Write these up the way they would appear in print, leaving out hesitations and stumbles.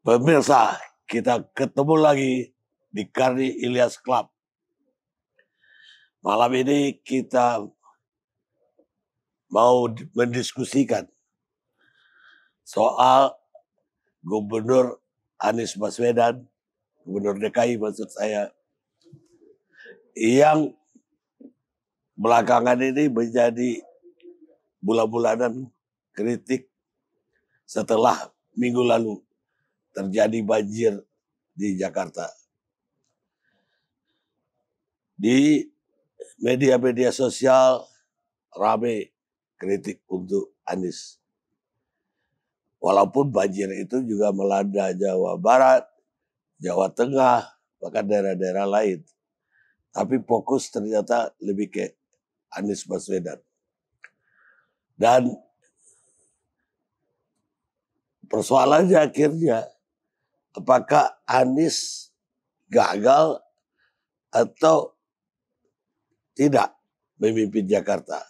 Pemirsa, kita ketemu lagi di Karni Ilyas Club. Malam ini kita mau mendiskusikan soal Gubernur Anies Baswedan, Gubernur DKI maksud saya, yang belakangan ini menjadi bulan-bulanan kritik setelah minggu lalu terjadi banjir di Jakarta. Di media-media sosial rame kritik untuk Anies. Walaupun banjir itu juga melanda Jawa Barat, Jawa Tengah, bahkan daerah-daerah lain. Tapi fokus ternyata lebih ke Anies Baswedan. Dan persoalannya akhirnya, apakah Anies gagal atau tidak memimpin Jakarta?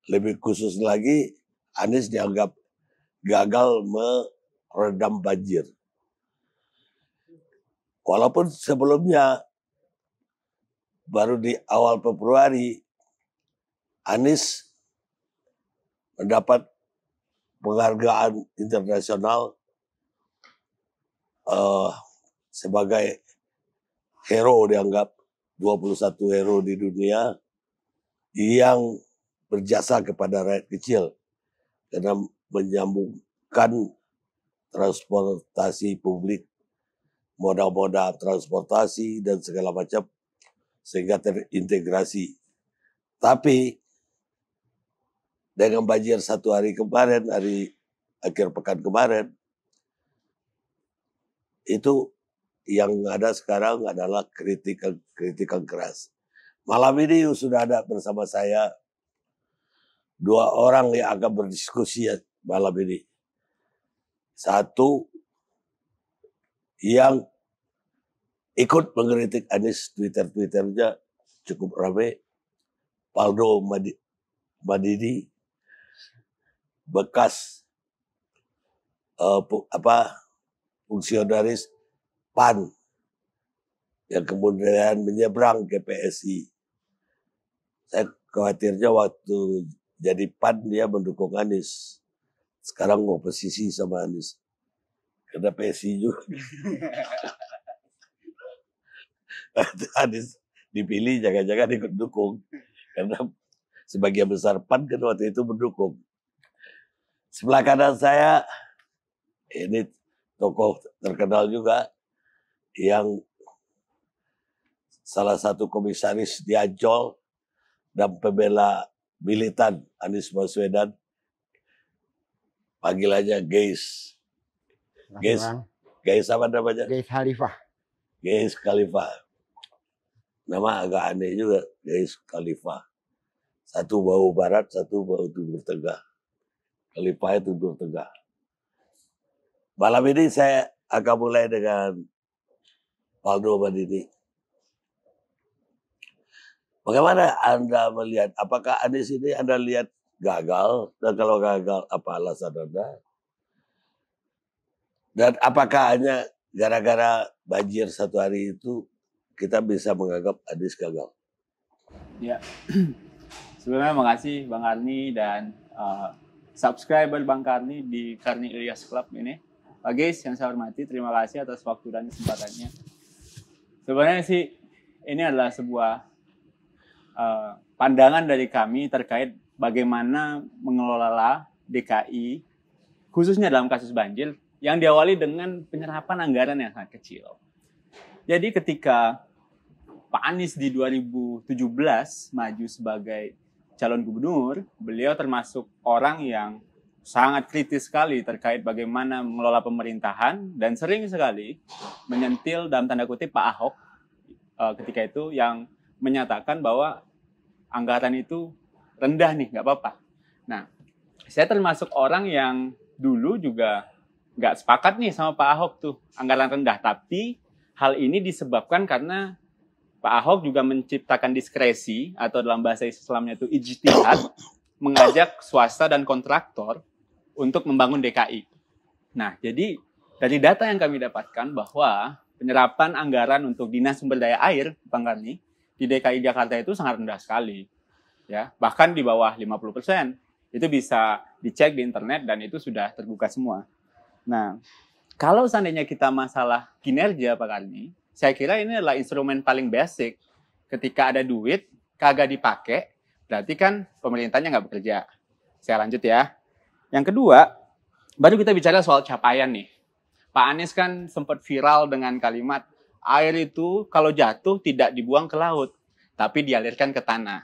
Lebih khusus lagi, Anies dianggap gagal meredam banjir. Walaupun sebelumnya, baru di awal Februari, Anies mendapat penghargaan internasional sebagai hero, dianggap 21 hero di dunia yang berjasa kepada rakyat kecil karena menyambungkan transportasi publik, moda-moda transportasi dan segala macam sehingga terintegrasi. Tapi dengan banjir satu hari kemarin, hari akhir pekan kemarin, itu yang ada sekarang adalah kritikan keras. Malam ini sudah ada bersama saya dua orang yang akan berdiskusi malam ini. Satu yang ikut mengkritik Anies, Twitter-Twitternya cukup ramai, Paldo Madidi, bekas fungsionaris PAN yang kemudian menyeberang ke PSI. Saya khawatirnya waktu jadi PAN dia mendukung Anies. Sekarang oposisi sama Anies. Karena PSI juga. Anies dipilih jangan-jangan ikut dukung. Karena sebagian besar PAN kan waktu itu mendukung. Sebelah kanan saya, ini tokoh terkenal juga, yang salah satu komisaris di Ancol dan pembela militan Anies Baswedan, panggilannya Geis. Geis apa namanya? Geis Khalifah. Geis Khalifah. Nama agak aneh juga, Geis Khalifah. Satu bau barat, satu bau timur tengah. Khalifah itu timur tengah. Malam ini saya akan mulai dengan Paldo Madidi. Bagaimana Anda melihat? Apakah Anies ini Anda lihat gagal? Dan kalau gagal, apa alasan Anda? Dan apakah hanya gara-gara banjir satu hari itu kita bisa menganggap Anies gagal? Ya, sebelumnya makasih Bang Karni dan subscriber Bang Karni di Karni Ilyas Club ini. Pak guys, yang saya hormati, terima kasih atas waktu dan kesempatannya. Sebenarnya sih ini adalah sebuah pandangan dari kami terkait bagaimana mengelola DKI, khususnya dalam kasus banjir, yang diawali dengan penyerapan anggaran yang sangat kecil. Jadi ketika Pak Anies di 2017 maju sebagai calon gubernur, beliau termasuk orang yang sangat kritis sekali terkait bagaimana mengelola pemerintahan dan sering sekali menyentil dalam tanda kutip Pak Ahok ketika itu yang menyatakan bahwa anggaran itu rendah nih, nggak apa-apa. Nah, saya termasuk orang yang dulu juga nggak sepakat nih sama Pak Ahok tuh anggaran rendah, tapi hal ini disebabkan karena Pak Ahok juga menciptakan diskresi atau dalam bahasa Islamnya itu ijtihad, mengajak swasta dan kontraktor untuk membangun DKI. Nah, jadi dari data yang kami dapatkan bahwa penyerapan anggaran untuk Dinas Sumber Daya Air, Bang Karni, di DKI Jakarta itu sangat rendah sekali. Ya, bahkan di bawah 50%. Itu bisa dicek di internet dan itu sudah terbuka semua. Nah, kalau seandainya kita masalah kinerja Pak Karni, saya kira ini adalah instrumen paling basic. Ketika ada duit, kagak dipakai, berarti kan pemerintahnya nggak bekerja. Saya lanjut ya. Yang kedua, baru kita bicara soal capaian nih. Pak Anies kan sempat viral dengan kalimat, air itu kalau jatuh tidak dibuang ke laut, tapi dialirkan ke tanah.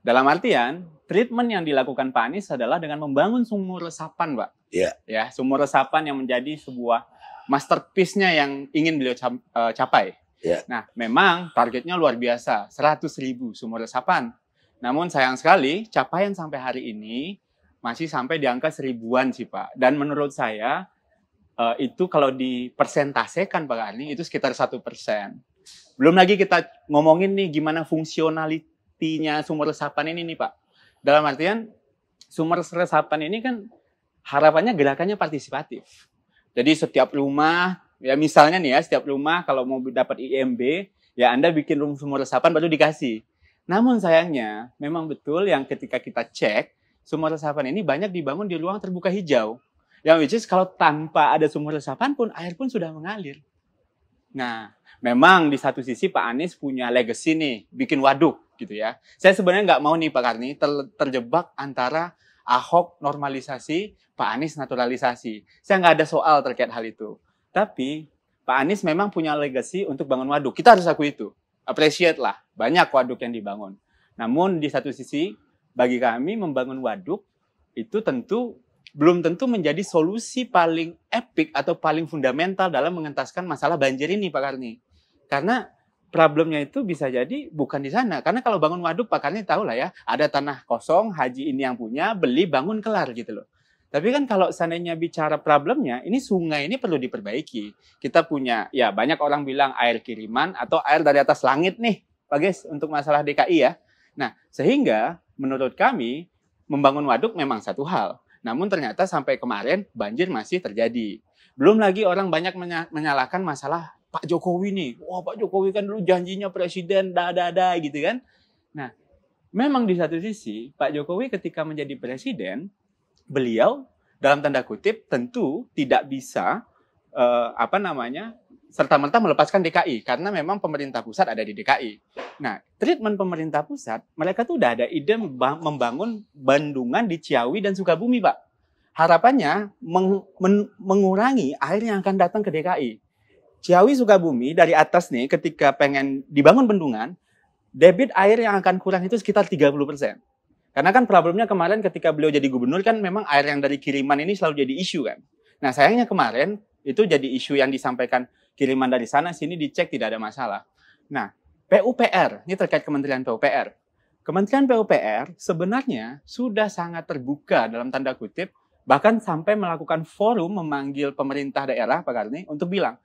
Dalam artian, treatment yang dilakukan Pak Anies adalah dengan membangun sumur resapan, Pak. Iya. Ya, sumur resapan yang menjadi sebuah masterpiece-nya yang ingin beliau capai. Ya. Nah, memang targetnya luar biasa, 100.000 sumur resapan. Namun sayang sekali, capaian sampai hari ini masih sampai di angka 1000-an sih, Pak. Dan menurut saya, itu kalau dipersentasekan, Pak Karni, itu sekitar 1%. Belum lagi kita ngomongin nih gimana fungsionalitinya sumur resapan ini nih, Pak. Dalam artian, sumur resapan ini kan harapannya gerakannya partisipatif. Jadi setiap rumah, ya misalnya nih ya, setiap rumah kalau mau dapat IMB, ya Anda bikin sumur resapan baru dikasih. Namun sayangnya, memang betul yang ketika kita cek, sumur resapan ini banyak dibangun di ruang terbuka hijau. Yang which is kalau tanpa ada sumur resapan pun, air pun sudah mengalir. Nah, memang di satu sisi Pak Anies punya legacy nih, bikin waduk gitu ya. Saya sebenarnya nggak mau nih Pak Karni terjebak antara Ahok normalisasi, Pak Anies naturalisasi. Saya nggak ada soal terkait hal itu. Tapi Pak Anies memang punya legacy untuk bangun waduk. Kita harus akui itu. Appreciate lah, banyak waduk yang dibangun. Namun di satu sisi, bagi kami membangun waduk itu belum tentu menjadi solusi paling epik atau paling fundamental dalam mengentaskan masalah banjir ini Pak Karni. Karena problemnya itu bisa jadi bukan di sana. Karena kalau bangun waduk, Pak Karni tahu lah ya, ada tanah kosong, haji ini yang punya, beli, bangun, kelar gitu loh. Tapi kan kalau seandainya bicara problemnya, ini sungai ini perlu diperbaiki. Kita punya, ya banyak orang bilang air kiriman atau air dari atas langit nih, Pak Guys, untuk masalah DKI ya. Nah, sehingga menurut kami, membangun waduk memang satu hal. Namun ternyata sampai kemarin banjir masih terjadi. Belum lagi orang banyak menyalahkan masalah Pak Jokowi nih. Wah, Pak Jokowi kan dulu janjinya presiden, gitu kan. Nah, memang di satu sisi, Pak Jokowi ketika menjadi presiden, beliau dalam tanda kutip tentu tidak bisa serta-merta melepaskan DKI karena memang pemerintah pusat ada di DKI. Nah, treatment pemerintah pusat, mereka tuh udah ada ide membangun bendungan di Ciawi dan Sukabumi, Pak. Harapannya mengurangi air yang akan datang ke DKI. Ciawi Sukabumi dari atas nih ketika pengen dibangun bendungan, debit air yang akan kurang itu sekitar 30%. Karena kan problemnya kemarin ketika beliau jadi gubernur kan memang air yang dari kiriman ini selalu jadi isu kan. Nah, sayangnya kemarin itu jadi isu yang disampaikan kiriman dari sana sini dicek tidak ada masalah. Nah, PUPR, ini terkait Kementerian PUPR. Kementerian PUPR sebenarnya sudah sangat terbuka dalam tanda kutip, bahkan sampai melakukan forum memanggil pemerintah daerah, Pak Karni, untuk bilang,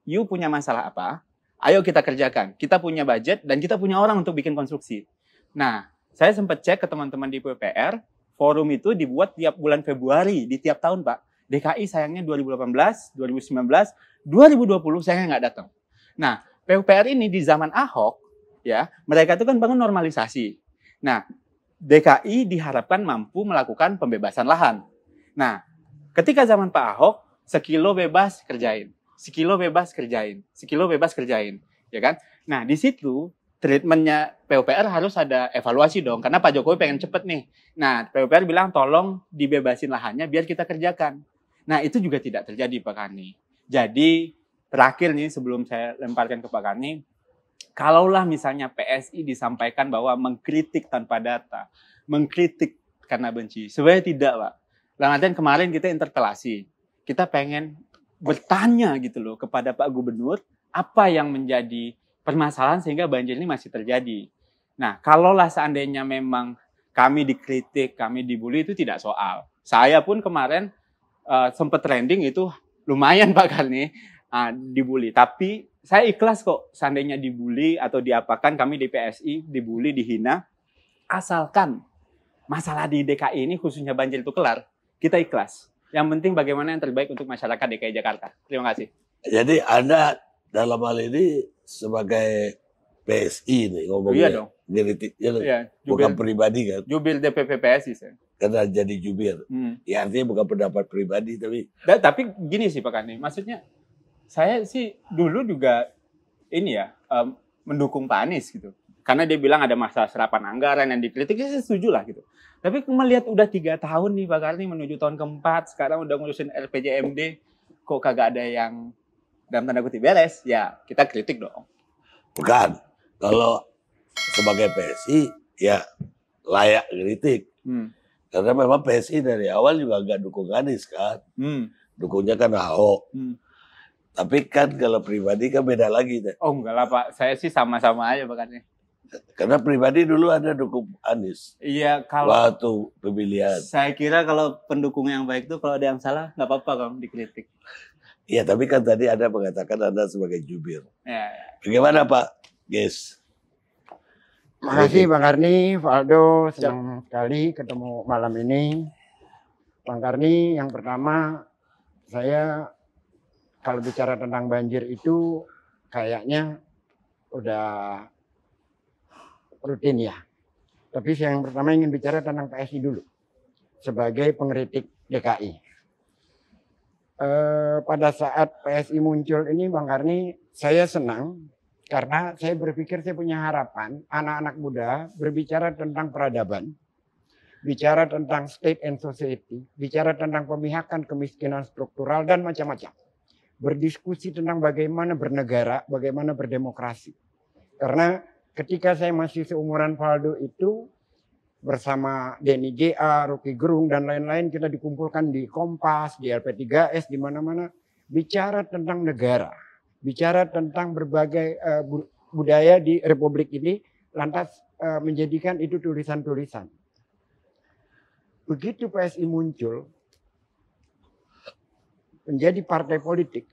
you punya masalah apa? Ayo kita kerjakan. Kita punya budget dan kita punya orang untuk bikin konstruksi. Nah, saya sempat cek ke teman-teman di PUPR, forum itu dibuat tiap bulan Februari di tiap tahun, Pak. DKI sayangnya 2018, 2019, 2020 sayangnya nggak datang. Nah, PUPR ini di zaman Ahok, ya, mereka itu kan bangun normalisasi. Nah, DKI diharapkan mampu melakukan pembebasan lahan. Nah, ketika zaman Pak Ahok, sekilo bebas kerjain, sekilo bebas kerjain, sekilo bebas kerjain, ya kan? Nah, di situ treatmentnya PUPR harus ada evaluasi dong, karena Pak Jokowi pengen cepet nih. Nah, PUPR bilang tolong dibebasin lahannya biar kita kerjakan. Nah, itu juga tidak terjadi Pak Karni. Jadi, terakhir nih sebelum saya lemparkan ke Pak Karni, kalaulah misalnya PSI disampaikan bahwa mengkritik tanpa data, mengkritik karena benci, sebenarnya tidak, Pak. Dalam artian kemarin kita interpelasi, kita pengen bertanya gitu loh kepada Pak Gubernur, apa yang menjadi permasalahan sehingga banjir ini masih terjadi. Nah, kalaulah seandainya memang kami dikritik, kami dibully, itu tidak soal. Saya pun kemarin sempat trending itu lumayan Pak Karni dibully. Tapi saya ikhlas kok seandainya dibully atau diapakan, kami di PSI dibully, dihina. Asalkan masalah di DKI ini khususnya banjir itu kelar, kita ikhlas. Yang penting bagaimana yang terbaik untuk masyarakat DKI Jakarta. Terima kasih. Jadi Anda dalam hal ini sebagai PSI nih ngomongnya. Iya dong. Kritiknya Iya, bukan pribadi kan. Jubir DPP PSI saya. Karena jadi jubir. Ya artinya bukan pendapat pribadi tapi gini sih Pak Kandi, maksudnya saya sih dulu juga ini ya mendukung Pak Anies gitu. Karena dia bilang ada masalah serapan anggaran yang dikritik, saya setuju lah gitu. Tapi melihat udah 3 tahun nih Pak Kandi menuju tahun keempat, sekarang udah ngurusin RPJMD, kok kagak ada yang dalam tanda kutip beres, ya kita kritik dong. Bukan. Kalau sebagai PSI ya layak kritik. Karena memang PSI dari awal juga nggak dukung Anies kan. Dukungnya kan Ahok. Tapi kan kalau pribadi kan beda lagi. Oh enggak lah Pak, saya sih sama-sama aja Pak Kandi. Karena pribadi dulu ada dukung Anies. Iya, kalau waktu pemilihan. Saya kira kalau pendukung yang baik itu kalau ada yang salah nggak apa-apa Kang dikritik. Iya, tapi kan tadi Anda mengatakan Anda sebagai jubir. Ya. Bagaimana Pak Ges? Makasih Bang Karni, Valdo, senang sekali ketemu malam ini. Bang Karni, yang pertama saya kalau bicara tentang banjir itu kayaknya udah rutin ya. Tapi saya yang pertama ingin bicara tentang PSI dulu sebagai pengkritik DKI. Pada saat PSI muncul ini Bang Karni, saya senang. Karena saya berpikir saya punya harapan anak-anak muda berbicara tentang peradaban, bicara tentang state and society, bicara tentang pemihakan kemiskinan struktural dan macam-macam. Berdiskusi tentang bagaimana bernegara, bagaimana berdemokrasi. Karena ketika saya masih seumuran Valdo itu bersama Denny J.A., Rocky Gerung dan lain-lain kita dikumpulkan di Kompas, di LP3S, di mana-mana bicara tentang negara. Bicara tentang berbagai budaya di Republik ini, lantas menjadikan itu tulisan-tulisan. Begitu PSI muncul, menjadi partai politik,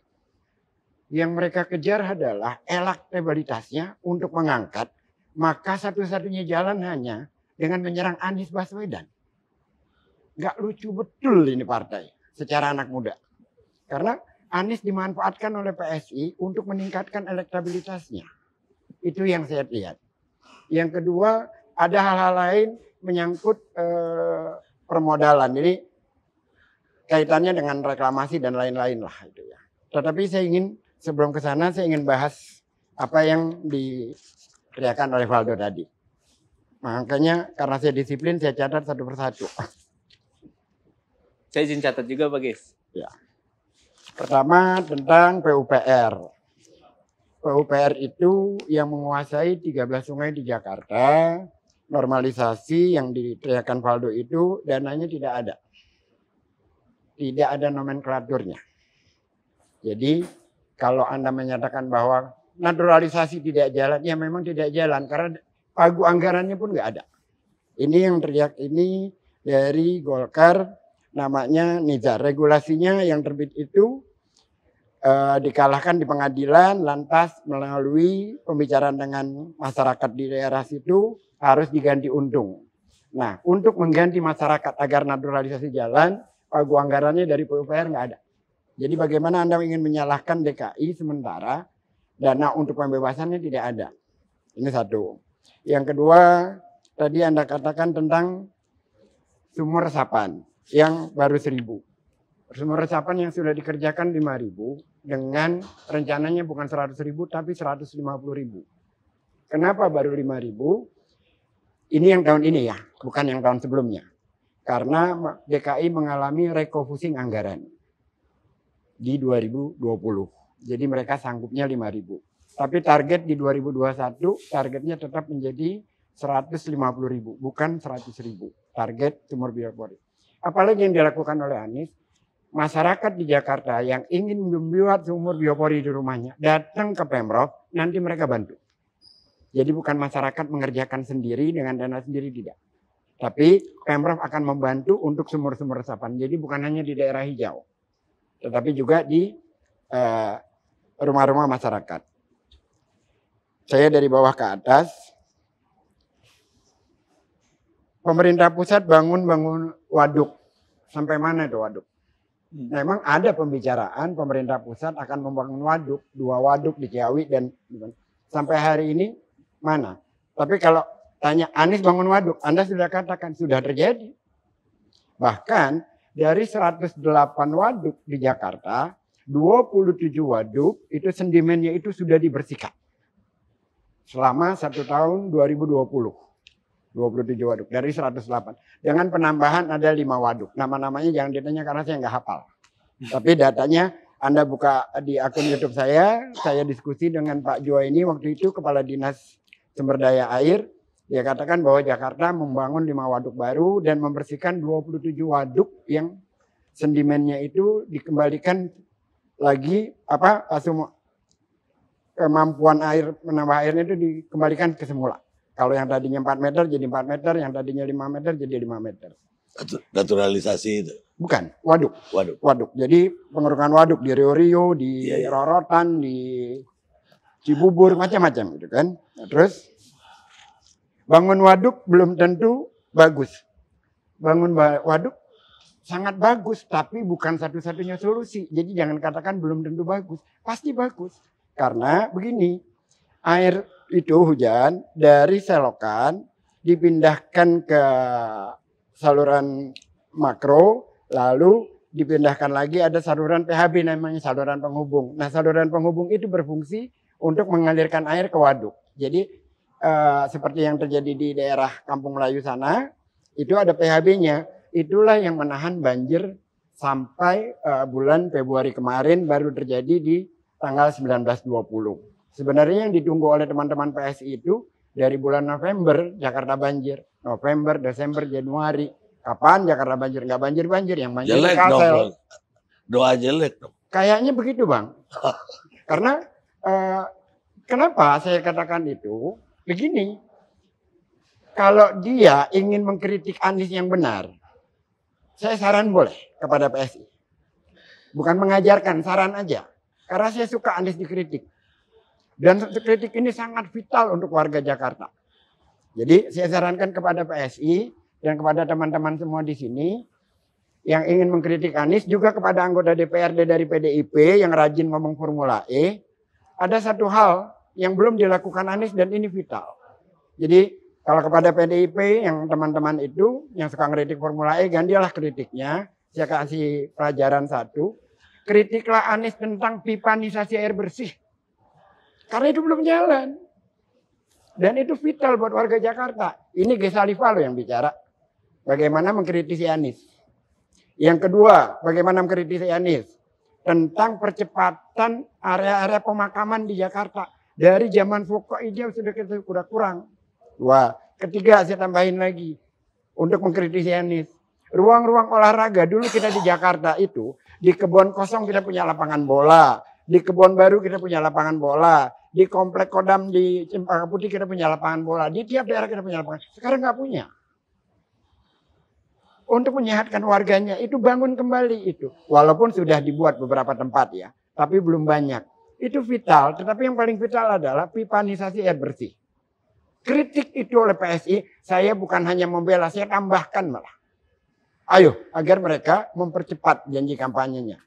yang mereka kejar adalah elektabilitasnya untuk mengangkat, maka satu-satunya jalan hanya dengan menyerang Anies Baswedan. Gak lucu betul ini partai secara anak muda. Karena Anies dimanfaatkan oleh PSI untuk meningkatkan elektabilitasnya. Itu yang saya lihat. Yang kedua, ada hal-hal lain menyangkut permodalan. Jadi kaitannya dengan reklamasi dan lain-lain lah itu ya. Tetapi saya ingin sebelum ke sana saya ingin bahas apa yang diteriakan oleh Valdo tadi. Makanya karena saya disiplin saya catat satu persatu. Saya izin catat juga Pak Ges. Ya. Pertama tentang PUPR. PUPR itu yang menguasai 13 sungai di Jakarta. Normalisasi yang diteriakan Valdo itu dananya tidak ada. Tidak ada nomenklaturnya. Jadi kalau Anda menyatakan bahwa naturalisasi tidak jalan, ya memang tidak jalan. Karena pagu anggarannya pun nggak ada. Ini yang teriak ini dari Golkar, namanya Nizar. Regulasinya yang terbit itu dikalahkan di pengadilan, lantas melalui pembicaraan dengan masyarakat di daerah situ harus diganti untung. Nah, untuk mengganti masyarakat agar naturalisasi jalan, pagu anggarannya dari PUPR nggak ada. Jadi bagaimana Anda ingin menyalahkan DKI sementara dana untuk pembebasannya tidak ada. Ini satu. Yang kedua, tadi Anda katakan tentang sumur resapan yang baru 1.000. Sumur resapan yang sudah dikerjakan 5.000 dengan rencananya bukan 100.000 tapi 150.000. Kenapa baru 5.000? Ini yang tahun ini ya, bukan yang tahun sebelumnya. Karena DKI mengalami refocusing anggaran di 2020. Jadi mereka sanggupnya 5.000. Tapi target di 2021 targetnya tetap menjadi 150.000, bukan 100.000. Target sumur biopori. Apalagi yang dilakukan oleh Anies, masyarakat di Jakarta yang ingin membuat sumur biopori di rumahnya datang ke Pemprov, nanti mereka bantu. Jadi bukan masyarakat mengerjakan sendiri dengan dana sendiri, tidak. Tapi Pemprov akan membantu untuk sumur-sumur resapan. Jadi bukan hanya di daerah hijau, tetapi juga di rumah-rumah masyarakat. Saya dari bawah ke atas. Pemerintah pusat bangun waduk. Sampai mana itu waduk? Memang ada pembicaraan pemerintah pusat akan membangun waduk, 2 waduk di Ciawi dan sampai hari ini mana? Tapi kalau tanya Anies bangun waduk, Anda sudah katakan sudah terjadi. Bahkan dari 108 waduk di Jakarta, 27 waduk itu sedimennya itu sudah dibersihkan. Selama 1 tahun 2020. 27 waduk dari 108. Dengan penambahan ada 5 waduk. Nama-namanya jangan ditanya karena saya nggak hafal. Tapi datanya Anda buka di akun YouTube saya diskusi dengan Pak Joa ini waktu itu Kepala Dinas Sumber Daya Air. Dia katakan bahwa Jakarta membangun 5 waduk baru dan membersihkan 27 waduk yang sedimennya itu dikembalikan lagi kemampuan air menambah airnya itu dikembalikan ke semula. Kalau yang tadinya 4 meter jadi 4 meter, yang tadinya 5 meter jadi 5 meter. Naturalisasi itu? Bukan, waduk. Waduk. Jadi pengurukan waduk di Rio-Rio, di Rorotan, di Cibubur, macam-macam gitu kan. Terus bangun waduk belum tentu bagus. Bangun waduk sangat bagus, tapi bukan satu-satunya solusi. Jadi jangan katakan belum tentu bagus. Pasti bagus. Karena begini, air itu hujan dari selokan dipindahkan ke saluran makro, lalu dipindahkan lagi ada saluran PHB namanya saluran penghubung. Nah saluran penghubung itu berfungsi untuk mengalirkan air ke waduk. Jadi seperti yang terjadi di daerah Kampung Melayu sana, itu ada PHB-nya. Itulah yang menahan banjir sampai bulan Februari kemarin baru terjadi di tanggal 19-20. Sebenarnya yang ditunggu oleh teman-teman PSI itu dari bulan November Jakarta banjir. November, Desember, Januari. Kapan Jakarta banjir? Nggak banjir-banjir. Yang banjir jelek Kalsel. dong. Doa jelek dong. Kayaknya begitu Bang. Karena kenapa saya katakan itu? Begini. Kalau dia ingin mengkritik Anies yang benar. Saya saran boleh kepada PSI. Bukan mengajarkan, saran aja. Karena saya suka Anies dikritik. Dan kritik ini sangat vital untuk warga Jakarta. Jadi saya sarankan kepada PSI dan kepada teman-teman semua di sini yang ingin mengkritik Anies, juga kepada anggota DPRD dari PDIP yang rajin ngomong Formula E, ada satu hal yang belum dilakukan Anies dan ini vital. Jadi kalau kepada PDIP yang teman-teman itu yang suka ngeritik Formula E, gantilah kritiknya. Saya kasih pelajaran satu. Kritiklah Anies tentang pipanisasi air bersih. Karena itu belum jalan. Dan itu vital buat warga Jakarta. Ini Gesalifah loh yang bicara. Bagaimana mengkritisi Anies. Yang kedua, bagaimana mengkritisi Anies. Tentang percepatan area-area pemakaman di Jakarta. Dari zaman Foucault dia sudah kurang. Dua. Ketiga saya tambahin lagi. Untuk mengkritisi Anies. Ruang-ruang olahraga. Dulu kita di Jakarta itu. Di Kebon Kosong kita punya lapangan bola. Di Kebon Baru kita punya lapangan bola. Di Komplek Kodam di Cempaka Putih kita punya lapangan bola. Di tiap daerah kita punya lapangan. Sekarang nggak punya. Untuk menyehatkan warganya itu bangun kembali itu. Walaupun sudah dibuat beberapa tempat ya. Tapi belum banyak. Itu vital. Tetapi yang paling vital adalah pipanisasi air bersih. Kritik itu oleh PSI. Saya bukan hanya membela. Saya tambahkan malah. Ayo agar mereka mempercepat janji kampanyenya.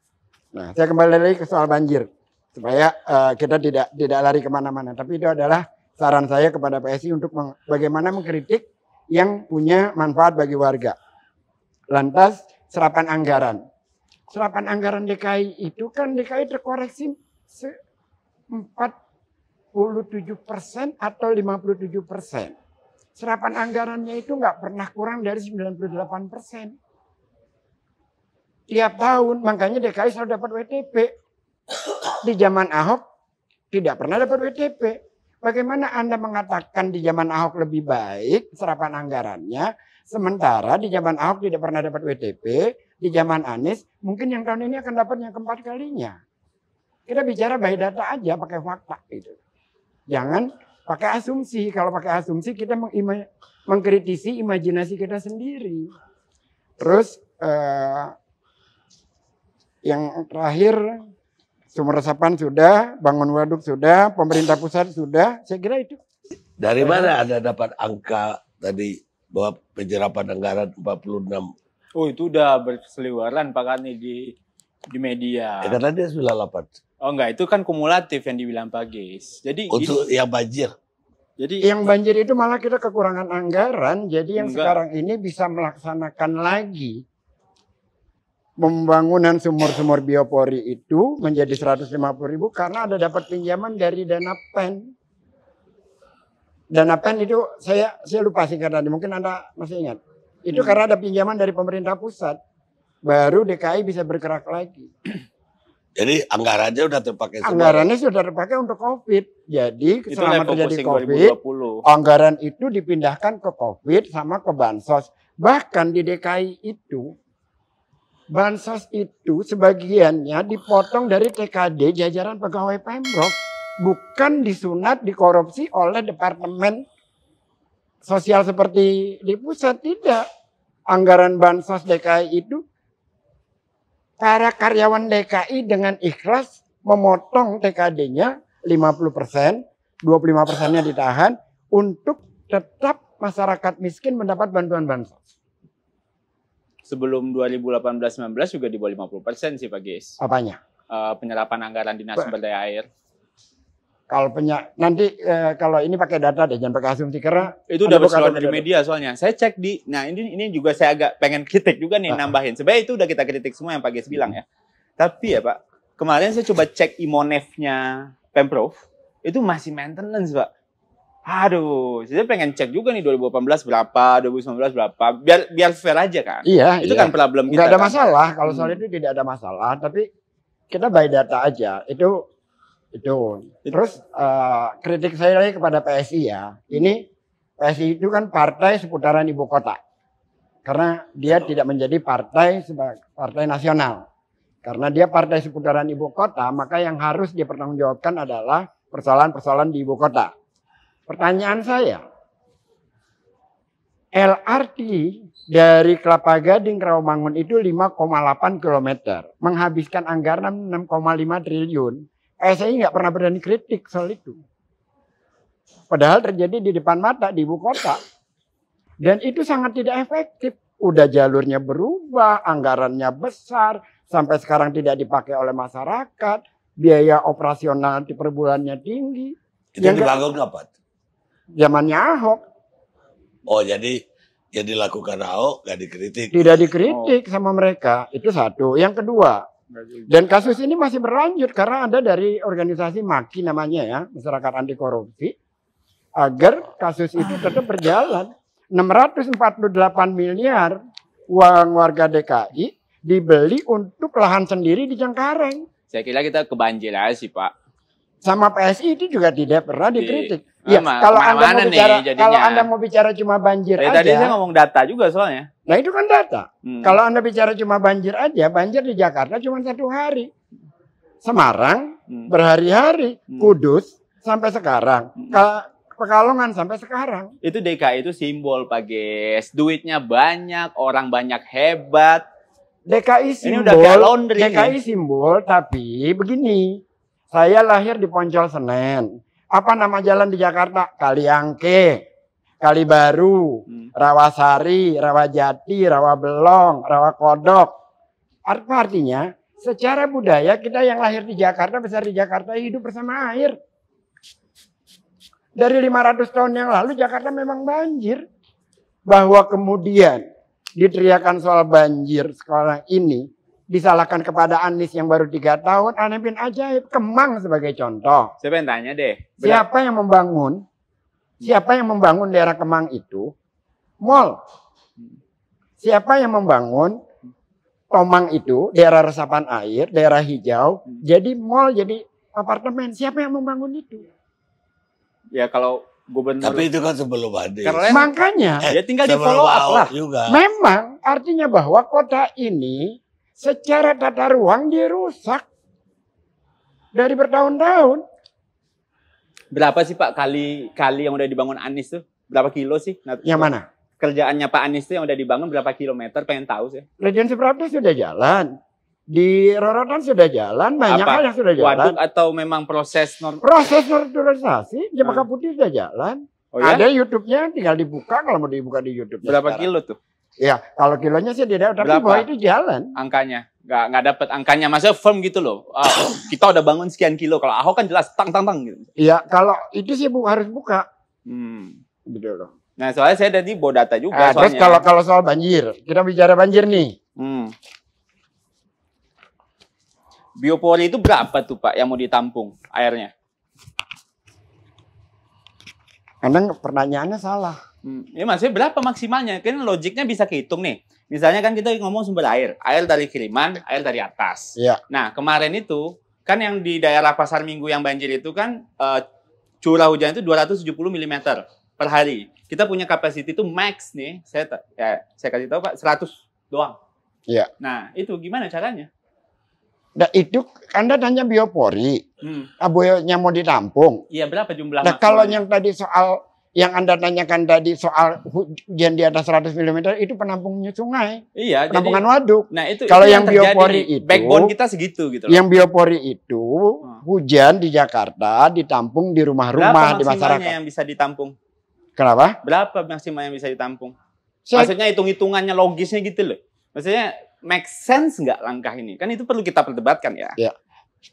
Nah, saya kembali lagi ke soal banjir supaya kita tidak lari kemana-mana. Tapi itu adalah saran saya kepada PSI untuk bagaimana mengkritik yang punya manfaat bagi warga. Lantas serapan anggaran. Serapan anggaran DKI itu kan DKI terkoreksi 47% atau 57%. Serapan anggarannya itu nggak pernah kurang dari 98%. Tiap tahun, makanya DKI selalu dapat WTP. Di zaman Ahok tidak pernah dapat WTP. Bagaimana Anda mengatakan di zaman Ahok lebih baik serapan anggarannya, sementara di zaman Ahok tidak pernah dapat WTP, di zaman Anies mungkin yang tahun ini akan dapat yang keempat kalinya. Kita bicara by data aja, pakai fakta itu. Jangan pakai asumsi. Kalau pakai asumsi kita mengkritisi imajinasi kita sendiri. Terus yang terakhir, sumber resapan sudah, bangun waduk sudah, pemerintah pusat sudah, saya kira itu. Dari mana Anda dapat angka tadi bahwa penyerapan anggaran 46? Oh itu udah berseliweran Pak Kani di Di media. Ya karena dia 98. Oh enggak, itu kan kumulatif yang dibilang Pak Geis. Jadi Untuk yang banjir. jadi Yang banjir itu malah kita kekurangan anggaran, jadi yang Enggak. sekarang ini bisa melaksanakan lagi pembangunan sumur-sumur biopori itu menjadi 150.000 karena ada dapat pinjaman dari dana PEN. Dana PEN itu saya lupa singkat tadi, mungkin Anda masih ingat. Itu karena ada pinjaman dari pemerintah pusat. Baru DKI bisa bergerak lagi. Jadi anggarannya udah terpakai semua. Anggarannya sudah terpakai untuk COVID. Jadi itu selama level terjadi pusing COVID, 2020. anggaran itu dipindahkan ke COVID sama ke Bansos. Bahkan di DKI itu, Bansos itu sebagiannya dipotong dari TKD jajaran pegawai Pemprov. Bukan disunat, dikorupsi oleh Departemen Sosial seperti di pusat. Tidak. Anggaran Bansos DKI itu para karyawan DKI dengan ikhlas memotong TKD-nya 50%, 25%-nya ditahan untuk tetap masyarakat miskin mendapat bantuan bansos. Sebelum 2018-19 juga di bawah 50% sih Pak Geis. Apanya? Penyerapan anggaran dinas sumber daya air. Kalau nanti kalau ini pakai data deh, jangan pakai asumsi karena Itu udah berseluruh dari media soalnya. Saya cek ini juga saya agak pengen kritik juga nih nambahin. Sebenarnya itu udah kita kritik semua yang Pak Geis bilang ya. Tapi ya Pak, kemarin saya coba cek Imonef-nya Pemprov, itu masih maintenance Pak. Aduh, saya pengen cek juga nih 2018 berapa, 2019 berapa, biar fair aja kan. Iya, Itu kan problem kita. nggak ada kan? masalah kalau soal itu tidak ada masalah, tapi kita by data aja. Itu. Terus kritik saya lagi kepada PSI ya. Ini PSI itu kan partai seputaran ibu kota. Karena dia tidak menjadi partai sebagai partai nasional. Karena dia partai seputaran ibu kota, maka yang harus dipertanggungjawabkan adalah persoalan-persoalan di ibu kota. Pertanyaan saya, LRT dari Kelapa Gading ke Rawamangun itu 5,8 km. Menghabiskan anggaran 6,5 triliun. Saya nggak pernah berani kritik soal itu. Padahal terjadi di depan mata di ibu kota. Dan itu sangat tidak efektif. Udah jalurnya berubah, anggarannya besar, sampai sekarang tidak dipakai oleh masyarakat, biaya operasional di per bulannya tinggi. Itu Yang dibangun kapan? zamannya Ahok. Oh jadi yang dilakukan Ahok gak dikritik. Tidak dikritik sama mereka. Itu satu. Yang kedua, dan kasus ini masih berlanjut karena ada dari organisasi MAKI namanya ya, Masyarakat Anti Korupsi, agar kasus itu tetap berjalan. 648 miliar uang warga DKI dibeli untuk lahan sendiri di Cengkareng. Saya kira kita kebanjir aja sih Pak. Sama PSI itu juga tidak pernah dikritik. Ya, kalau Anda mau bicara cuma banjir aja. Tadi saya ngomong data juga soalnya. Nah itu kan data. Kalau Anda bicara cuma banjir aja, banjir di Jakarta cuma 1 hari. Semarang berhari-hari, Kudus sampai sekarang, Pekalongan sampai sekarang. Itu DKI itu simbol Pak Geis. Duitnya banyak, orang banyak hebat. DKI simbol. Ini udah kayak laundry. DKI simbol, tapi begini. Saya lahir di Poncol Senen. Apa nama jalan di Jakarta? Kaliangke, Kalibaru, Rawasari, Rawajati, Rawabelong, Rawakodok. Apa artinya? Secara budaya kita yang lahir di Jakarta, besar di Jakarta, hidup bersama air. Dari 500 tahun yang lalu Jakarta memang banjir. Bahwa kemudian diteriakan soal banjir sekarang ini disalahkan kepada Anies yang baru 3 tahun, aneh bin ajaib. Kemang sebagai contoh. Saya pengen tanya deh. Siapa yang membangun? Siapa yang membangun daerah Kemang itu? Mall. Siapa yang membangun Tomang itu, daerah resapan air, daerah hijau, jadi mall, jadi apartemen. Siapa yang membangun itu? Ya kalau gubernur. Tapi itu kan sebelum Anies. Makanya. Ya tinggal di follow up lah. Juga. Memang artinya bahwa kota ini secara tata ruang dirusak dari bertahun-tahun. Berapa sih Pak kali yang udah dibangun Anies tuh? Berapa kilo sih? Yang mana? Kerjaannya Pak Anies tuh yang udah dibangun berapa kilometer? Pengen tahu sih. Legian Suprapto sudah jalan. Di Rorotan sudah jalan, banyak hal yang sudah jalan. Waduk atau memang proses Proses naturalisasi, Cempaka Putih sudah jalan. Oh ya? Ada YouTube-nya, tinggal dibuka kalau mau dibuka di YouTube. Berapa kilo tuh? Ya, kalau kilonya sih tidak, tapi Berapa? bahwa itu jalan. Angkanya nggak dapat angkanya, maksudnya firm gitu loh. Kita udah bangun sekian kilo, kalau Ahok kan jelas tang gitu. Iya, kalau itu sih harus buka. Gitu loh. Nah, soalnya saya tadi bawa data juga Terus soalnya. kalau soal banjir, kita bicara banjir nih. Biopori itu berapa tuh Pak yang mau ditampung airnya? Karena pertanyaannya salah. Ya maksudnya berapa maksimalnya? Kan logiknya bisa kehitung nih. Misalnya kan kita ngomong sumber air dari kiriman, air dari atas. Iya. Nah kemarin itu kan yang di daerah Pasar Minggu yang banjir itu kan curah hujan itu 270 mm per hari. Kita punya kapasiti itu max nih. Saya kasih tahu Pak 100 doang. Iya. Nah itu gimana caranya? Nah itu Anda tanya biopori, abunya mau ditampung. Iya berapa jumlah? Nah kalau yang tadi soal yang Anda tanyakan tadi soal hujan di atas 100 mm itu penampungnya sungai, iya, penampungan waduk. Nah itu kalau itu yang biopori itu, backbone kita segitu gitu loh. Yang biopori itu hujan di Jakarta ditampung di rumah-rumah di masyarakat. Berapa yang bisa ditampung? Kenapa? Berapa maksimal yang bisa ditampung? Saya, Maksudnya hitung-hitungannya logisnya gitu loh. Maksudnya make sense nggak langkah ini? Kan itu perlu kita perdebatkan ya. Ya,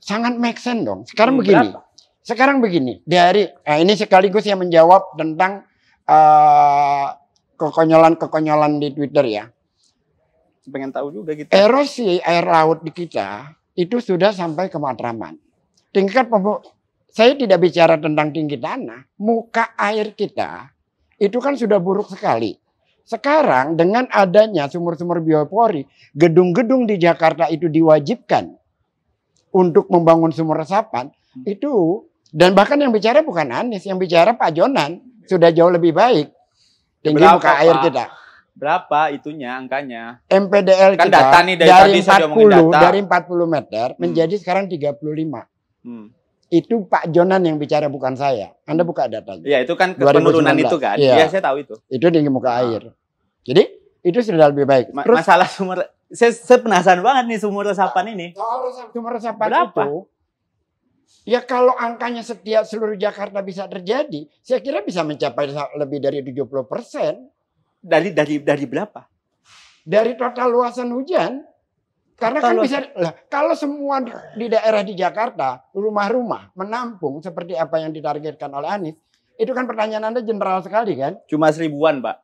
sangat make sense dong. Sekarang begini. Berapa? Sekarang begini. Ini sekaligus yang menjawab tentang kekonyolan-kekonyolan di Twitter ya. Pengen tahu juga gitu. Erosi air laut di kita itu sudah sampai ke Matraman. Saya tidak bicara tentang tinggi tanah. Muka air kita itu kan sudah buruk sekali. Sekarang dengan adanya sumur-sumur biopori, gedung-gedung di Jakarta itu diwajibkan untuk membangun sumur resapan, itu, dan bahkan yang bicara bukan Anies, yang bicara Pak Jonan, sudah jauh lebih baik tinggi muka air kita. Berapa itunya angkanya? MPDL kan kita data nih dari 40, dari 40 meter menjadi sekarang 35. Itu Pak Jonan yang bicara, bukan saya. Anda buka datanya. Iya, itu kan penurunan itu kan. Iya, saya tahu itu. Itu tinggi muka air. Jadi, itu sudah lebih baik. Terus, masalah sumur, saya penasaran banget nih sumur resapan ini. Soal sumur resapan berapa? Itu, ya kalau angkanya setiap seluruh Jakarta bisa terjadi, saya kira bisa mencapai lebih dari 70%. Dari berapa? Dari total luasan hujan. Karena kan bisa, kalau semua di daerah di Jakarta, rumah-rumah menampung seperti apa yang ditargetkan oleh Anies, itu kan pertanyaan Anda general sekali kan? Cuma 1000-an, Pak.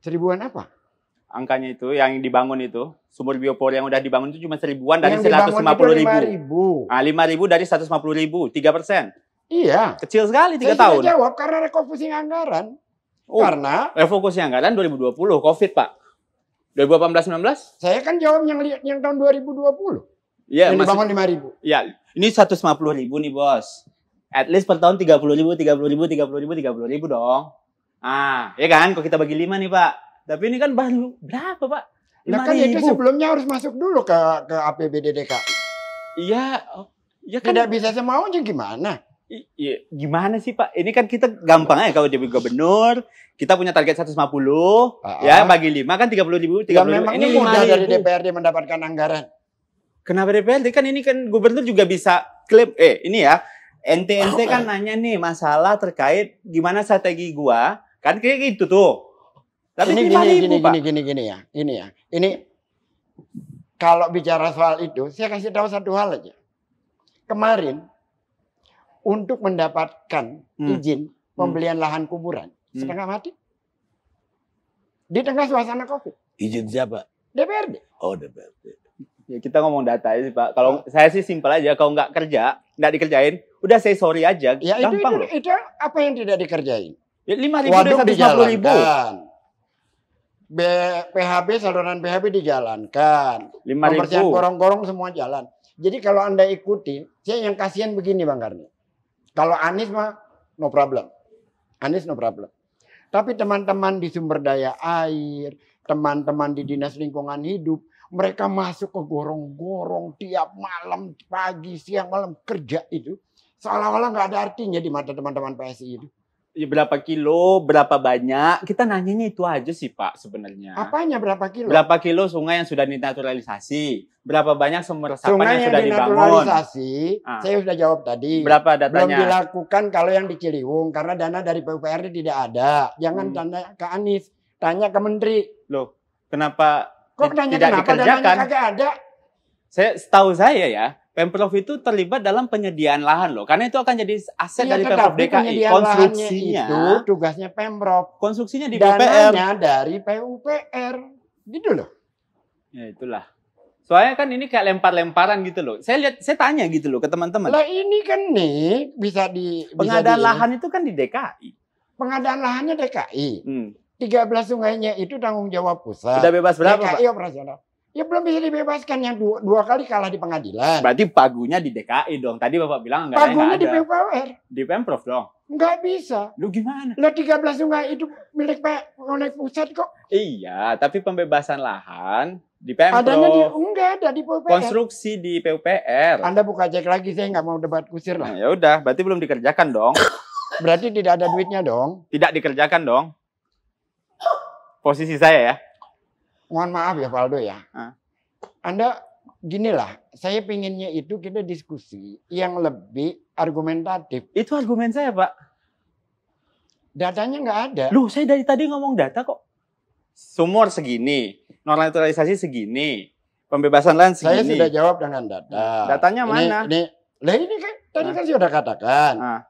1000-an apa? Angkanya itu, yang dibangun itu, sumur biopori yang udah dibangun itu cuma 1000-an dari 150.000. 5.000 dari 150.000, 3%. Iya. Kecil sekali 3 tahun. Saya sudah jawab karena refocusing anggaran. Karena refocusing anggaran 2020, COVID, Pak. 2018-19? Saya kan jawab yang tahun 2020. Iya, yang dibangun 5.000. Iya, ini 150.000 nih, Bos. At least per tahun 30.000 dong. Ya kan, kalau kita bagi 5 nih, Pak. Tapi ini kan baru berapa, Pak? 5.000. Nah, kan itu sebelumnya harus masuk dulu ke APBD DKI. Iya, ya kan. Tidak bisa semaunya gimana? Iya, gimana sih Pak? Ini kan kita gampang aja kalau jadi gubernur, kita punya target 150, ya bagi 5 kan 30.000, 30.000. Memang ini mudah dari DPRD mendapatkan anggaran. Kenapa DPRD? Kan ini kan gubernur juga bisa klaim, ini ya, ente kan nanya nih masalah terkait gimana strategi gua, kan kayak gitu tuh. Tapi ini gini ya. Ini kalau bicara soal itu, saya kasih tahu satu hal aja. Kemarin untuk mendapatkan izin pembelian lahan kuburan setengah mati di tengah suasana COVID. Izin siapa? DPRD. Oh, DPRD. Ya kita ngomong data aja sih Pak. Kalau saya sih simpel aja, kalau nggak kerja, nggak dikerjain, udah say sorry aja. Ya gampang itu apa yang tidak dikerjain? Ya 5.000 dari 150.000. PHB, saluran PHB dijalankan. 5.000. Pembersihan gorong-gorong semua jalan. Jadi kalau Anda ikuti, saya yang kasihan begini Bang Karni. Kalau Anies mah no problem. Anies no problem. Tapi teman-teman di sumber daya air, teman-teman di dinas lingkungan hidup, mereka masuk ke gorong-gorong tiap malam, pagi, siang, malam kerja itu. Seolah-olah nggak ada artinya di mata teman-teman PSI itu. Ya, berapa kilo, berapa banyak, kita nanyanya itu aja sih Pak sebenarnya. Apanya berapa kilo? Berapa kilo sungai yang sudah dinaturalisasi? Berapa banyak sumur resapan sungai yang sudah dibangun? Dinaturalisasi, saya sudah jawab tadi. Berapa datanya? Belum dilakukan kalau yang di Ciliwung, karena dana dari PUPR tidak ada. Jangan tanda ke Anies. Tanya ke menteri. Loh, kenapa Kok nanya tidak kenapa dikerjakan? dananya kagak ada? Setahu saya ya, Pemprov itu terlibat dalam penyediaan lahan loh. Karena itu akan jadi aset Iya, dari Pemprov tetapi DKI. penyediaan Konstruksinya lahannya itu tugasnya Pemprov. konstruksinya di PUPR. Dananya dari PUPR. Gitu loh. Ya itulah. Soalnya kan ini kayak lempar-lemparan gitu loh. Saya tanya gitu loh ke teman-teman. Lah ini kan nih bisa Pengadaan lahan itu kan di DKI. pengadaan lahannya DKI. 13 Hmm. sungainya itu tanggung jawab pusat. Udah bebas berapa, Pak? DKI operasional. Ya belum bisa dibebaskan, yang dua kali kalah di pengadilan. Berarti pagunya di DKI dong. Tadi Bapak bilang nggak Pagunya di ada. PUPR. Di Pemprov dong. Nggak bisa. Lu gimana? Lah 13 sungai itu milik pusat kok. Iya, tapi pembebasan lahan di Adanya di Pemprov. enggak ada di PUPR. Konstruksi di PUPR. Anda buka cek lagi, saya nggak mau debat kusir Nah, lah. ya udah, berarti belum dikerjakan dong. Berarti tidak ada duitnya dong. Tidak dikerjakan dong. Posisi saya ya. Mohon maaf ya Valdo ya. Ah. Anda ginilah, saya pinginnya itu kita diskusi yang lebih argumentatif. Itu argumen saya, Pak. Datanya nggak ada. Loh, saya dari tadi ngomong data kok. Sumur segini, naturalisasi segini, pembebasan lahan Saya segini. sudah jawab dengan data. Datanya mana? Ini kan tadi kan sudah katakan Ah.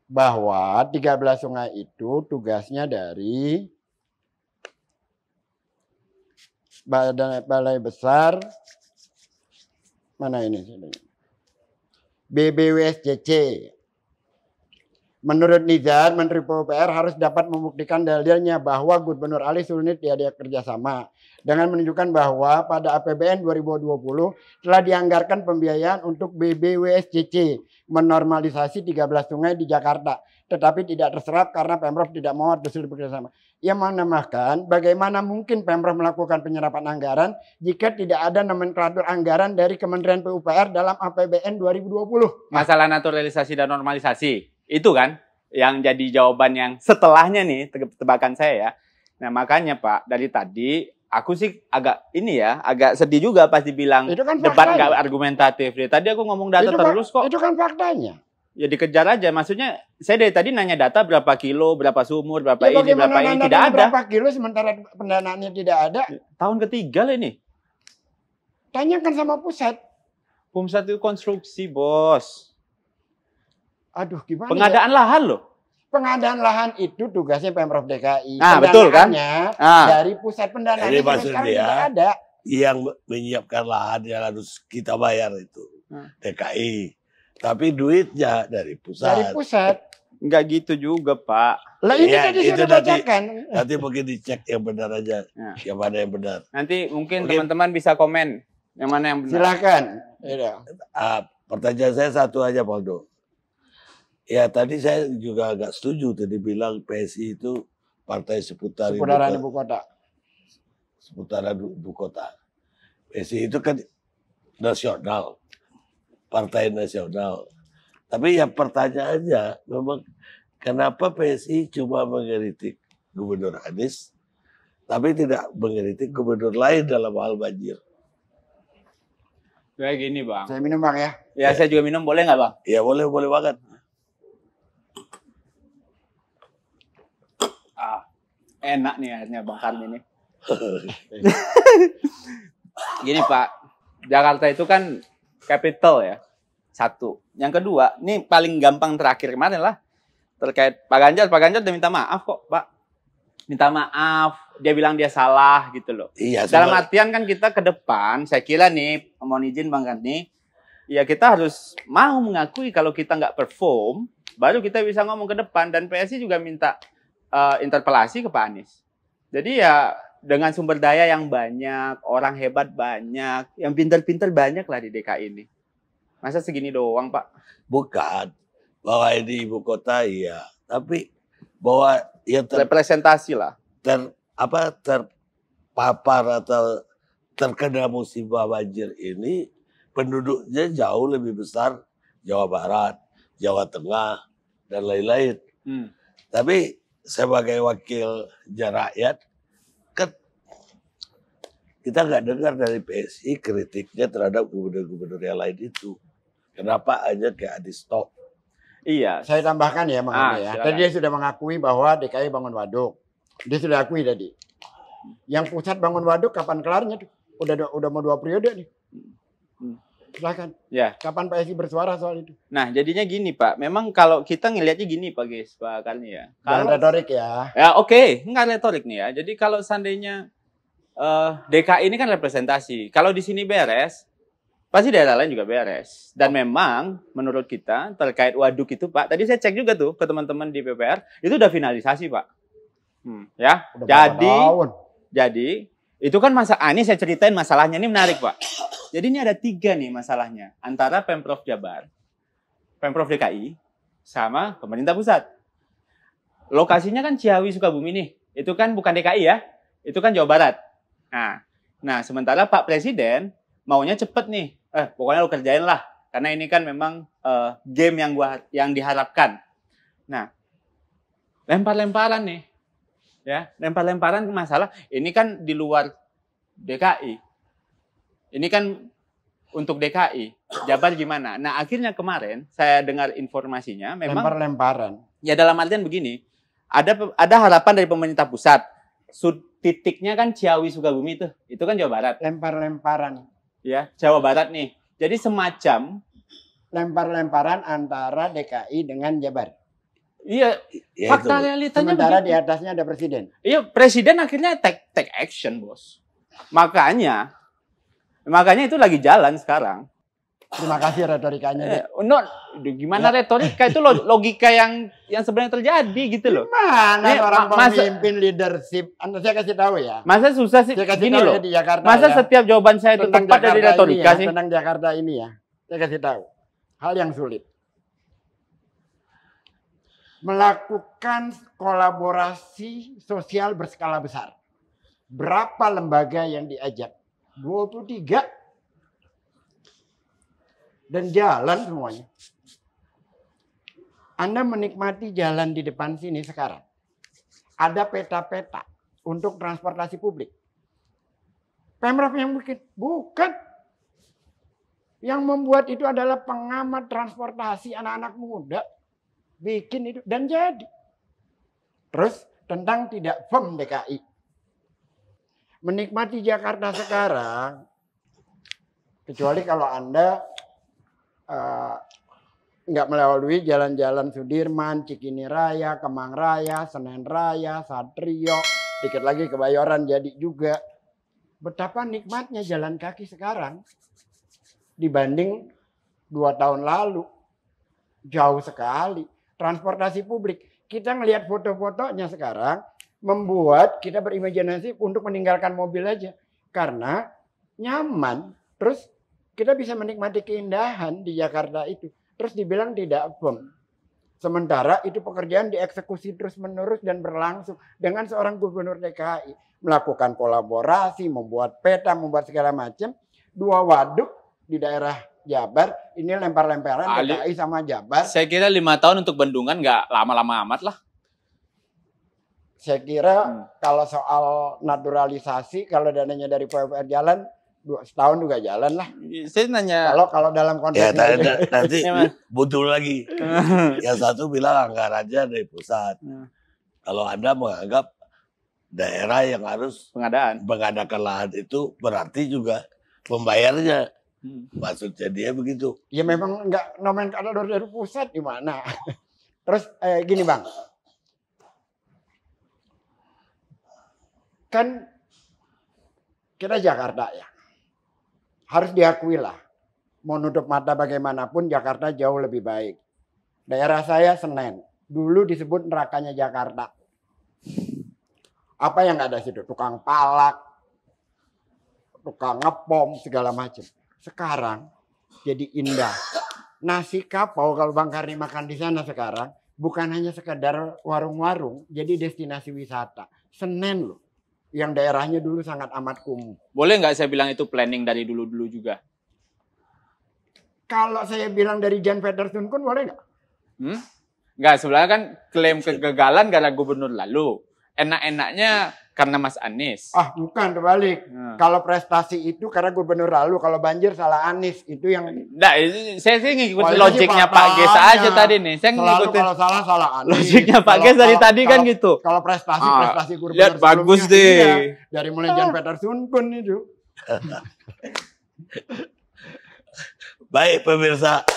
bahwa 13 sungai itu tugasnya dari Balai Besar mana ini? BBWSCC. Menurut Nizar, Menteri PUPR harus dapat membuktikan dalilnya bahwa Gubernur Ali Sulnit diajak kerjasama dengan menunjukkan bahwa pada APBN 2020 telah dianggarkan pembiayaan untuk BBWSCC menormalisasi 13 sungai di Jakarta, tetapi tidak terserap karena Pemprov tidak mau hasil bekerjasama. Ia menambahkan bagaimana mungkin Pemprov melakukan penyerapan anggaran jika tidak ada nomenklatur anggaran dari Kementerian PUPR dalam APBN 2020. Masalah naturalisasi dan normalisasi. Itu kan yang jadi jawaban yang setelahnya nih, tebakan saya ya. Nah makanya Pak, dari tadi aku sih agak sedih juga pas dibilang Itu kan debat faktanya. nggak argumentatif. Dari tadi aku ngomong data terus kok. Itu kan faktanya. Ya dikejar aja. Maksudnya saya dari tadi nanya data berapa kilo, berapa sumur, berapa Ya, ini, berapa ini. Tidak ada. Berapa kilo sementara pendanaannya tidak ada? Tahun ketiga lah ini. Tanyakan sama pusat. Pusat itu konstruksi, bos. Aduh, gimana? Pengadaan lahan loh. Pengadaan lahan itu tugasnya Pemprov DKI. Nah, betul kan? Pendanaannya dari pusat pendanaan Jadi sampai maksudnya sekarang tidak ada. yang menyiapkan lahan yang harus kita bayar itu DKI. Tapi duitnya dari pusat. Dari pusat. Enggak gitu juga, Pak. Lah ini Iya, tadi itu sudah nanti- bacakan. Nanti mungkin dicek yang benar aja. Ya. Yang mana yang benar. Nanti mungkin Oke. teman-teman bisa komen yang mana yang benar. Silakan. Iya. Pertanyaan saya satu aja, Poldo. Ya tadi saya juga agak setuju tadi bilang PSI itu partai seputaran Ibu kota. seputaran ibu kota. PSI itu kan nasional, partai nasional. Tapi yang pertanyaannya memang kenapa PSI cuma mengkritik Gubernur Anies, tapi tidak mengkritik gubernur lain dalam hal banjir? Kayak gini, Bang. Saya minum Bang ya. Ya, saya juga minum, boleh nggak, Bang? Ya boleh banget. Enak nih airnya Bang Karmi nih. Gini Pak, Jakarta itu kan capital ya. Satu. Yang kedua, ini paling gampang terakhir kemarin lah. Terkait Pak Ganjar udah minta maaf kok, Pak. Minta maaf, dia bilang dia salah gitu loh. Iya. Dalam artian kan kita ke depan, saya kira nih, mohon izin Bang Karni, ya kita harus mau mengakui kalau kita nggak perform, baru kita bisa ngomong ke depan. Dan PSI juga minta interpelasi ke Pak Anies. Jadi ya dengan sumber daya yang banyak, orang hebat banyak, yang pintar-pintar banyak lah di DKI ini. Masa segini doang, Pak? Bukan bahwa ini ibu kota iya, tapi bahwa yang Representasi lah. terpapar atau terkena musibah banjir ini penduduknya jauh lebih besar Jawa Barat, Jawa Tengah, dan lain-lain. Tapi sebagai wakil rakyat, kan kita nggak dengar dari PSI kritiknya terhadap gubernur-gubernur yang lain itu. Kenapa hanya kayak di stop? Iya. Saya tambahkan ya Bang Andi ya. Silakan. Tadi dia sudah mengakui bahwa DKI bangun waduk. Dia sudah akui tadi. Yang pusat bangun waduk kapan kelarnya tuh? Udah mau 2 periode nih. Silakan. Ya. Kapan PSI bersuara soal itu? Nah, jadinya gini, Pak. Memang kalau kita ngelihatnya gini, Pak Ges, Pak Karni ya. Jangan Kalau retorik ya. ya oke, enggak retorik nih ya. Jadi kalau seandainya DKI ini kan representasi. Kalau di sini beres, pasti daerah lain juga beres. Dan memang menurut kita terkait waduk itu, Pak, tadi saya cek juga tuh ke teman-teman di PPR, itu udah finalisasi, Pak. Ya. Udah berapa tahun? Jadi itu kan ini saya ceritain masalahnya, ini menarik, Pak. Jadi ini ada 3 nih masalahnya antara Pemprov Jabar, Pemprov DKI, sama pemerintah pusat. Lokasinya kan Ciawi Sukabumi nih. Itu kan bukan DKI ya, itu kan Jawa Barat. Nah sementara Pak Presiden maunya cepet nih. Pokoknya lo kerjain lah, karena ini kan memang game yang diharapkan. Nah, lempar-lemparan nih. Ya, lempar-lemparan masalah ini kan di luar DKI. Ini kan untuk DKI. Jabar gimana? Nah, akhirnya kemarin saya dengar informasinya memang lempar-lemparan. Ya dalam artian begini, ada harapan dari pemerintah pusat. Titiknya kan Ciawi Sukabumi itu kan Jawa Barat. Lempar-lemparan. Ya, Jawa Barat nih. Jadi semacam lempar-lemparan antara DKI dengan Jabar. Iya, Ya, fakta itu. realitanya Sementara begitu. di atasnya ada presiden. Iya, presiden akhirnya take action, Bos. Makanya itu lagi jalan sekarang. Terima kasih retorikanya. Gimana retorika itu logika yang sebenarnya terjadi gitu loh. Mana Ini, orang masa- pemimpin leadership? Saya kasih tahu ya. Masa susah sih Saya kasih gini tahu loh. ya di Jakarta. Masa ya. setiap jawaban saya itu Tentang tepat dari Jakarta retorika ini ya, sih? Tentang Jakarta ini ya. Saya kasih tahu. Hal yang sulit. Melakukan kolaborasi sosial berskala besar. Berapa lembaga yang diajak? 23. Dan jalan semuanya. Anda menikmati jalan di depan sini sekarang. Ada peta-peta untuk transportasi publik. Pemprov yang bikin? Bukan. Yang membuat itu adalah pengamat transportasi anak-anak muda. Bikin itu dan jadi. Terus tentang tidak firm DKI. Menikmati Jakarta sekarang, kecuali kalau Anda nggak melalui jalan-jalan Sudirman, Cikini Raya, Kemang Raya, Senen Raya, Satrio, dikit lagi Kebayoran jadi juga. Betapa nikmatnya jalan kaki sekarang dibanding 2 tahun lalu. Jauh sekali. Transportasi publik. Kita ngelihat foto-fotonya sekarang membuat kita berimajinasi untuk meninggalkan mobil aja. Karena nyaman. Terus kita bisa menikmati keindahan di Jakarta itu. Terus dibilang tidak firm. Sementara itu pekerjaan dieksekusi terus-menerus dan berlangsung. Dengan seorang gubernur DKI. Melakukan kolaborasi, membuat peta, membuat segala macam. 2 waduk di daerah Jabar, ini lempar-lemparan DKI sama Jabar. Saya kira 5 tahun untuk bendungan nggak lama-lama amat lah. Saya kira kalau soal naturalisasi, kalau dananya dari PUPR jalan, 2 setahun juga jalan lah. Saya nanya. Kalau dalam konteks Ya, nanti butuh lagi. Yang satu bilang anggarannya dari pusat. Kalau Anda menganggap daerah yang harus mengadakan lahan itu berarti juga membayarnya. Maksudnya dia begitu. Ya memang enggak nomenklatur dari pusat di mana. Terus gini Bang. Kan kita Jakarta ya. Harus diakui lah. Mau nutup mata bagaimanapun Jakarta jauh lebih baik. Daerah saya Senen. Dulu disebut nerakanya Jakarta. Apa yang ada situ? Tukang palak, tukang ngepom, segala macam. Sekarang jadi indah. Nasi kapau kalau Bang Karni makan di sana sekarang bukan hanya sekedar warung-warung, jadi destinasi wisata. Senen loh, yang daerahnya dulu sangat amat kumuh. Boleh nggak saya bilang itu planning dari dulu-dulu juga? Kalau saya bilang dari Jan Peterson pun boleh nggak? Nggak, sebenarnya kan klaim kegagalan gara gubernur lalu. Enak-enaknya karena Mas Anies. Ah, bukan, terbalik. Kalau prestasi itu karena gubernur lalu, kalau banjir salah Anies. Itu yang Nah, saya sih ngikutin Wah, itu sih logiknya Pak Ges faktanya. aja tadi nih. Saya selalu ngikutin kalau salah Anies. logiknya Pak Ges dari tadi kan gitu. Kalau prestasi gubernur Lihat bagus sebelumnya, deh. iya, dari mulai Jan Peterson pun itu. Baik pemirsa,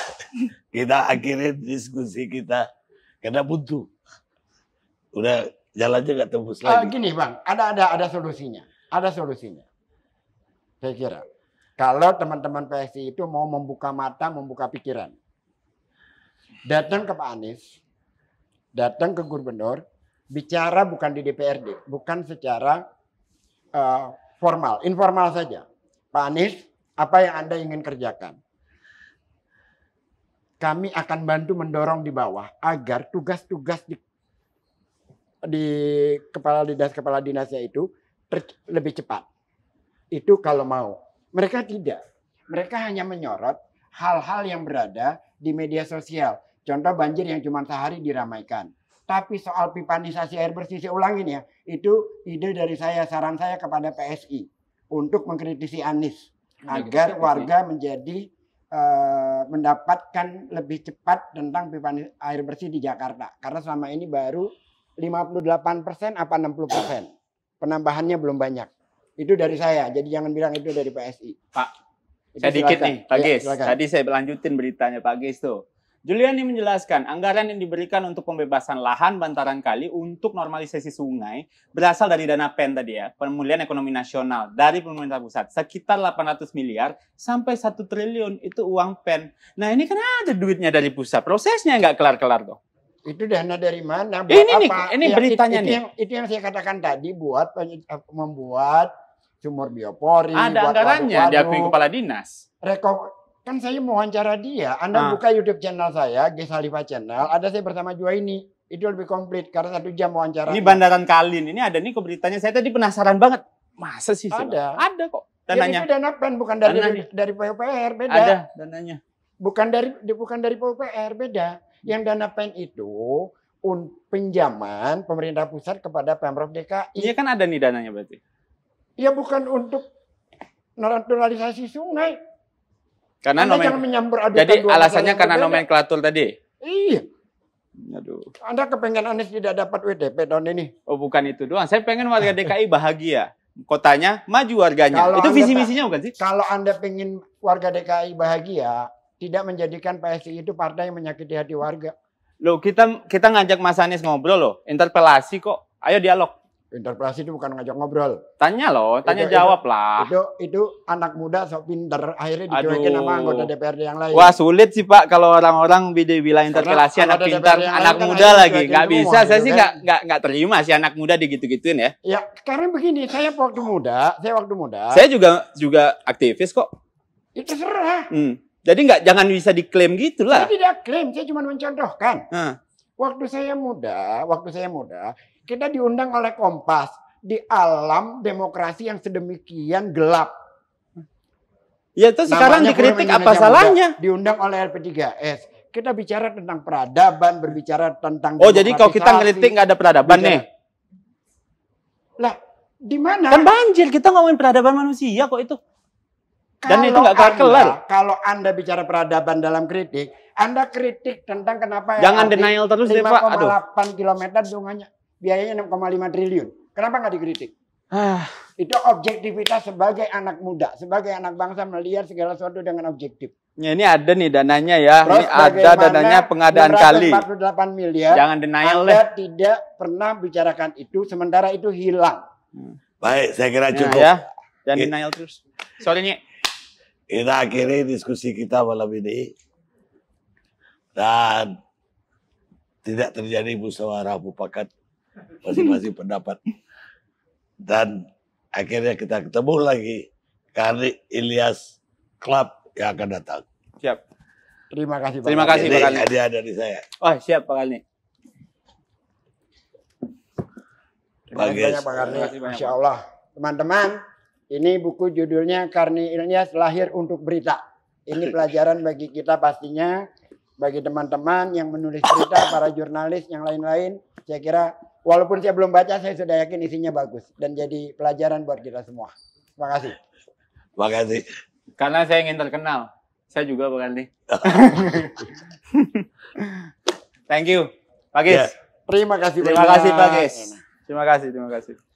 kita akhiri diskusi kita karena buntu. Udah jalannya nggak tembus lagi. Gini Bang, ada solusinya. Ada solusinya. Saya kira. Kalau teman-teman PSI itu mau membuka mata, membuka pikiran. Datang ke Pak Anies, datang ke gubernur, bicara bukan di DPRD, bukan secara formal, informal saja. Pak Anies, apa yang Anda ingin kerjakan? Kami akan bantu mendorong di bawah agar tugas-tugas di kepala dinasnya itu lebih cepat. Itu kalau mau. Mereka tidak. Mereka hanya menyorot hal-hal yang berada di media sosial. Contoh banjir yang cuma sehari diramaikan. Tapi soal pipanisasi air bersih, saya ulangin ya. Itu ide dari saya, saran saya kepada PSI. Untuk mengkritisi Anies. Agar warga menjadi mendapatkan lebih cepat tentang pipa air bersih di Jakarta. Karena selama ini baru 58% apa 60%. Penambahannya belum banyak. Itu dari saya. Jadi jangan bilang itu dari PSI. Pak, Itu saya dikit silakan. nih, Pak Ya, Ges. silakan. Tadi saya lanjutin beritanya Pak Ges tuh. Juliani menjelaskan anggaran yang diberikan untuk pembebasan lahan bantaran kali untuk normalisasi sungai berasal dari dana PEN tadi ya, Pemulihan Ekonomi Nasional dari pemerintah pusat. Sekitar 800 miliar sampai 1 triliun itu uang PEN. Nah ini kan ada duitnya dari pusat, prosesnya nggak kelar-kelar tuh. Itu dana dari mana? Buat Ini nih, apa? ini beritanya nih. Itu yang saya katakan tadi, buat membuat sumur biopori. Ada buat anggarannya waduk-waduk. diakui kepala dinas. Kan saya mau wawancara dia. Anda buka YouTube channel saya, Ges Halifa Channel. Ada saya bersama Juwaini. Itu lebih komplit karena 1 jam wawancara. Ini bandaran Kalin. Ini ada nih kok beritanya. Saya tadi penasaran banget. Masa sih? Ada. Ada kok Ya, dananya. itu dana PEN bukan dari PUPR, beda. Ada dananya. Bukan dari PUPR, beda. Yang dana PEN itu pinjaman pemerintah pusat kepada Pemprov DKI. Iya kan ada nih dananya berarti. Ya bukan untuk naturalisasi sungai. Karena Anda jangan menyampur adukan jadi dua alasannya masalah yang karena berbeda. nomenklatur tadi. Iya. Aduh. Anda kepengen Anies tidak dapat WTP tahun ini. Oh bukan itu doang. Saya pengen warga DKI bahagia. Kotanya maju warganya. Kalau Itu Anda visi misinya bukan sih? Kalau Anda pengen warga DKI bahagia, tidak menjadikan PSI itu partai yang menyakiti hati warga. Loh kita ngajak Mas Anies ngobrol loh. Interpelasi kok. Ayo dialog. Interpelasi itu bukan ngajak ngobrol. Tanya loh. Tanya Itu- jawab lah. Itu anak muda sok pinter, akhirnya dicuekin Aduh. sama anggota DPRD yang lain. Wah sulit sih Pak kalau orang-orang bilang interpelasi Karena anak ada pintar, DPR yang anak lain kan muda akhirnya lagi dicuekin nggak semua, bisa. Saya gitu sih kan. nggak terima sih anak muda digitu-gituin ya. Ya, karena begini, saya waktu muda, Saya juga aktivis kok. itu terserah. Jadi jangan bisa diklaim gitu Saya lah. tidak klaim, saya cuma mencontohkan. Nah, Waktu saya muda, kita diundang oleh Kompas di alam demokrasi yang sedemikian gelap. ya itu sekarang Namanya dikritik Forum apa Indonesia salahnya? Muda, diundang oleh LP3S. Kita bicara tentang peradaban, berbicara tentang Oh jadi kalau kita demokratisasi. ngeritik nggak ada peradaban Bicara- nih? Lah, di mana? Kan banjir kita ngomongin peradaban manusia kok itu. Dan itu nggak kelar-kelar. Kalau Anda bicara peradaban dalam kritik, Anda kritik tentang kenapa Jangan LRT denial terus deh, Pak. Aduh. 5,8 kilometer sungainya biayanya 6,5 triliun. Kenapa nggak dikritik? Ah, Itu objektivitas sebagai anak muda, sebagai anak bangsa melihat segala sesuatu dengan objektif. ya ini ada nih dananya ya. Terus Ini ada bagaimana dananya pengadaan kali. 648 miliar. Jangan denial deh. Anda tidak pernah bicarakan itu, sementara itu hilang. Baik, saya kira cukup. Ya, jangan Oke. denial terus. Sorry nih. Kita akhiri diskusi kita malam ini. Dan tidak terjadi musyawarah mufakat masing-masing pendapat. Dan akhirnya kita ketemu lagi kali Ilyas Club yang akan datang. Siap. Terima kasih Pak. Terima kasih, Ini Pak Kalni. hadiah dari saya. Oh, siap Pak Kalni. Terima kasih Bagus. banyak Pak Karni. Terima kasih banyak, Masya Allah. Teman-teman, ini buku judulnya Karni Ilyas Lahir untuk Berita. Ini pelajaran bagi kita pastinya. Bagi teman-teman yang menulis berita, para jurnalis yang lain-lain. Saya kira Walaupun saya belum baca, saya sudah yakin isinya bagus dan jadi pelajaran buat kita semua. Terima kasih. Makasih. Karena saya ingin terkenal. Saya juga berani. Thank you, Pak Gis. Ya. Terima kasih Terima banyak. kasih, Pak Gis. Terima kasih.